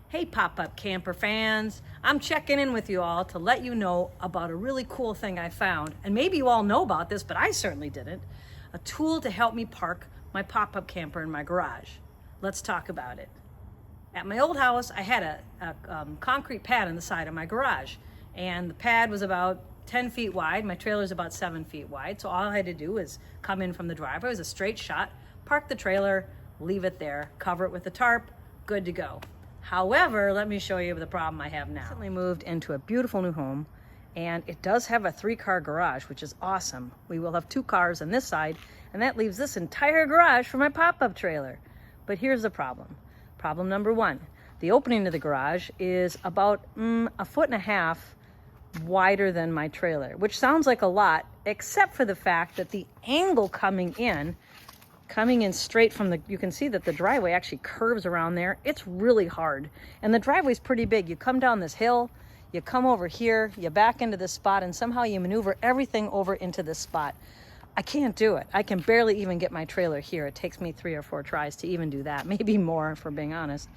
Hey pop-up camper fans, I'm checking in with you all to let you know about a really cool thing I found. And maybe you all know about this, but I certainly didn't. A tool to help me park my pop-up camper in my garage. Let's talk about it. At my old house, I had a concrete pad on the side of my garage. And the pad was about 10 feet wide. My trailer's about 7 feet wide. So all I had to do was come in from the driveway. It was a straight shot, park the trailer, leave it there, cover it with a tarp, good to go. However, let me show you the problem I have now. I recently moved into a beautiful new home, and it does have a 3-car garage, which is awesome. We will have 2 cars on this side, and that leaves this entire garage for my pop-up trailer. But here's the problem. Problem number 1. The opening to the garage is about 1.5 feet wider than my trailer, which sounds like a lot, except for the fact that the angle coming in straight from you can see that the driveway actually curves around there. It's really hard. And the driveway's pretty big. You come down this hill, you come over here, you back into this spot, and somehow you maneuver everything over into this spot. I can't do it. I can barely even get my trailer here. It takes me 3 or 4 tries to even do that, maybe more if we're being honest.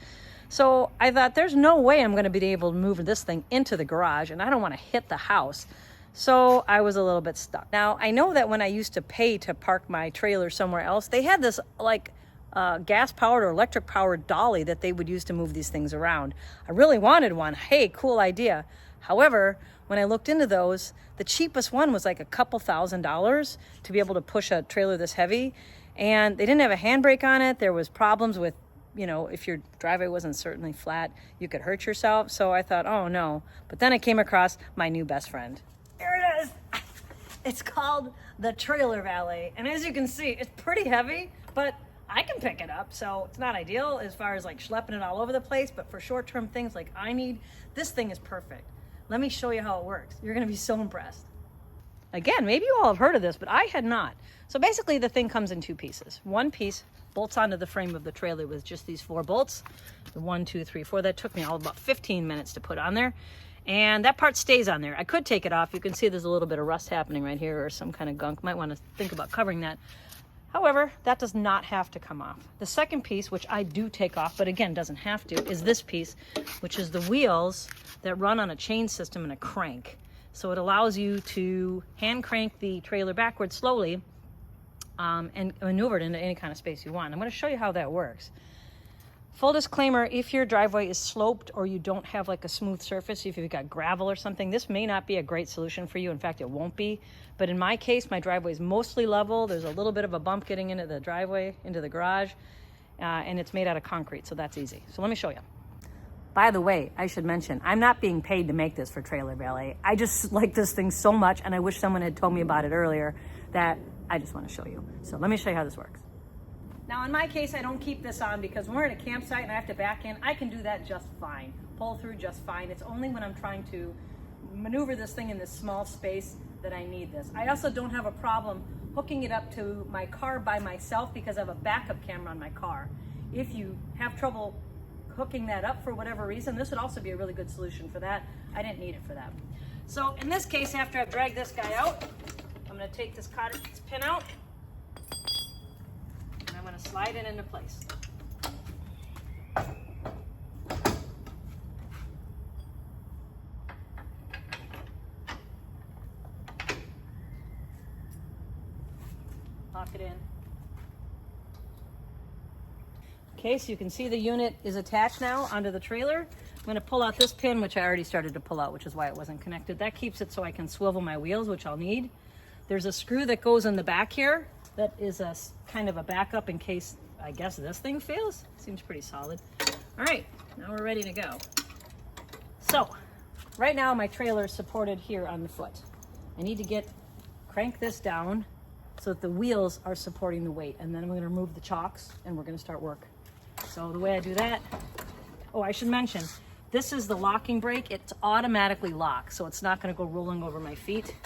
So I thought there's no way I'm gonna be able to move this thing into the garage, and I don't wanna hit the house. So I was a little bit stuck. Now, I know that when I used to pay to park my trailer somewhere else, they had this like gas-powered or electric-powered dolly that they would use to move these things around. I really wanted one. Hey, cool idea. However, when I looked into those, the cheapest one was like a couple $1,000s to be able to push a trailer this heavy. And they didn't have a handbrake on it. There was problems with, if your driveway wasn't certainly flat, you could hurt yourself. So I thought, oh no. But then I came across my new best friend. Here it is. It's called the Trailer Valet. And as you can see, it's pretty heavy, but I can pick it up. So it's not ideal as far as like schlepping it all over the place, but for short-term things like I need, this thing is perfect. Let me show you how it works. You're gonna be so impressed. Again, maybe you all have heard of this, but I had not. So basically the thing comes in 2 pieces. One piece bolts onto the frame of the trailer with just these 4 bolts. The 1, 2, 3, 4. That took me all about 15 minutes to put on there. And that part stays on there. I could take it off. You can see there's a little bit of rust happening right here or some kind of gunk. Might want to think about covering that. However, that does not have to come off. The second piece, which I do take off, but again, doesn't have to, is this piece, which is the wheels that run on a chain system and a crank. So it allows you to hand crank the trailer backwards slowly and maneuver it into any kind of space you want. I'm going to show you how that works. Full disclaimer, if your driveway is sloped or you don't have like a smooth surface, if you've got gravel or something, this may not be a great solution for you. In fact, it won't be. But in my case, my driveway is mostly level. There's a little bit of a bump getting into the driveway, into the garage, and it's made out of concrete, so that's easy. So let me show you. By the way, I should mention, I'm not being paid to make this for Trailer Valet. I just like this thing so much, and I wish someone had told me about it earlier, that I just want to show you. So let me show you how this works. Now, in my case, I don't keep this on because when we're at a campsite and I have to back in, I can do that just fine. Pull through just fine. It's only when I'm trying to maneuver this thing in this small space that I need this. I also don't have a problem hooking it up to my car by myself because I have a backup camera on my car. If you have trouble hooking that up for whatever reason, this would also be a really good solution for that. I didn't need it for that. So in this case, after I've dragged this guy out, I'm going to take this pin out. I'm going to slide it into place. Lock it in. Okay, so you can see the unit is attached now onto the trailer. I'm going to pull out this pin, which I already started to pull out, which is why it wasn't connected. That keeps it so I can swivel my wheels, which I'll need. There's a screw that goes in the back here. That is a kind of a backup in case, I guess, this thing fails. Seems pretty solid. All right, now we're ready to go. So, right now my trailer is supported here on the foot. I need to crank this down so that the wheels are supporting the weight. And then I'm gonna remove the chocks and we're gonna start work. So the way I do that, oh, I should mention, this is the locking brake. It's automatically locked, so it's not gonna go rolling over my feet.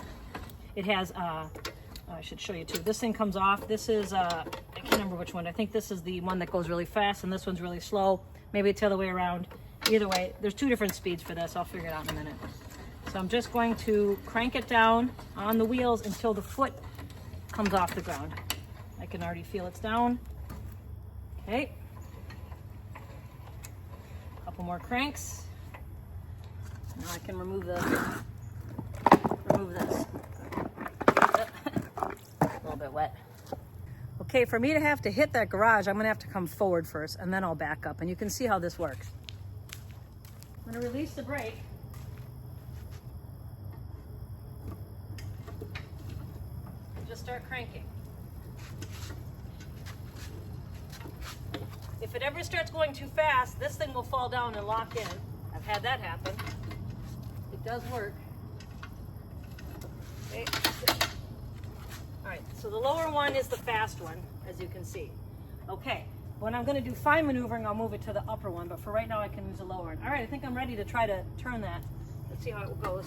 It has, I should show you too. This thing comes off. This is, I can't remember which one. I think this is the one that goes really fast and this one's really slow. Maybe it's the other way around. Either way, there's 2 different speeds for this. I'll figure it out in a minute. So I'm just going to crank it down on the wheels until the foot comes off the ground. I can already feel it's down. Okay. Couple more cranks. Now I can remove this. A little bit wet. Okay, for me to have to hit that garage, I'm gonna have to come forward first and then I'll back up, and you can see how this works. I'm gonna release the brake. And just start cranking. If it ever starts going too fast, this thing will fall down and lock in. I've had that happen. It does work. Okay. All right, so the lower one is the fast one, as you can see. Okay, when I'm gonna do fine maneuvering, I'll move it to the upper one, but for right now I can use the lower one. All right, I think I'm ready to try to turn that. Let's see how it goes.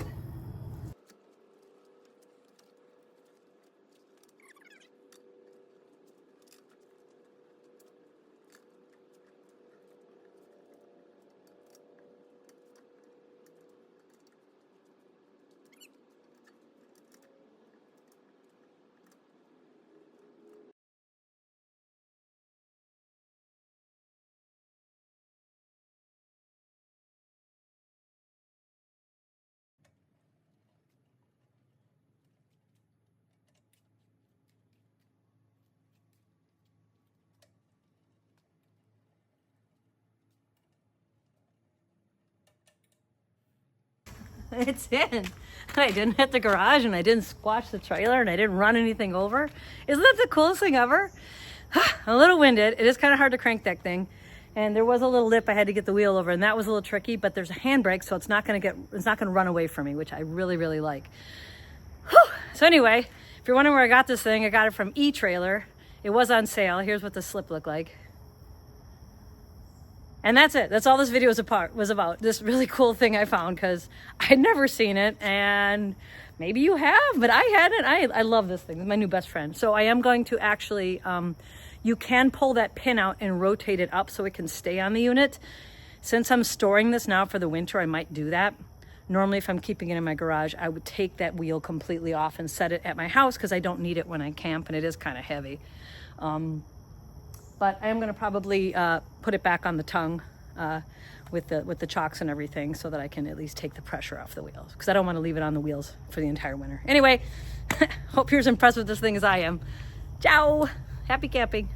It's in. I didn't hit the garage and I didn't squash the trailer and I didn't run anything over. Isn't that the coolest thing ever? A little winded. It is kind of hard to crank that thing. And there was a little lip I had to get the wheel over, and that was a little tricky, but there's a handbrake, so it's not gonna run away from me, which I really, really like. Whew. So anyway, if you're wondering where I got this thing, I got it from E-Trailer. It was on sale. Here's what the slip looked like. And that's it. That's all this video was about. This really cool thing I found, because I'd never seen it, and maybe you have, but I hadn't. I love this thing. It's my new best friend. So I am going to actually, you can pull that pin out and rotate it up so it can stay on the unit. Since I'm storing this now for the winter, I might do that. Normally, if I'm keeping it in my garage, I would take that wheel completely off and set it at my house, because I don't need it when I camp, and it is kind of heavy. But I am going to probably put it back on the tongue with the chocks and everything, so that I can at least take the pressure off the wheels, because I don't want to leave it on the wheels for the entire winter. Anyway, hope you're as impressed with this thing as I am. Ciao! Happy camping.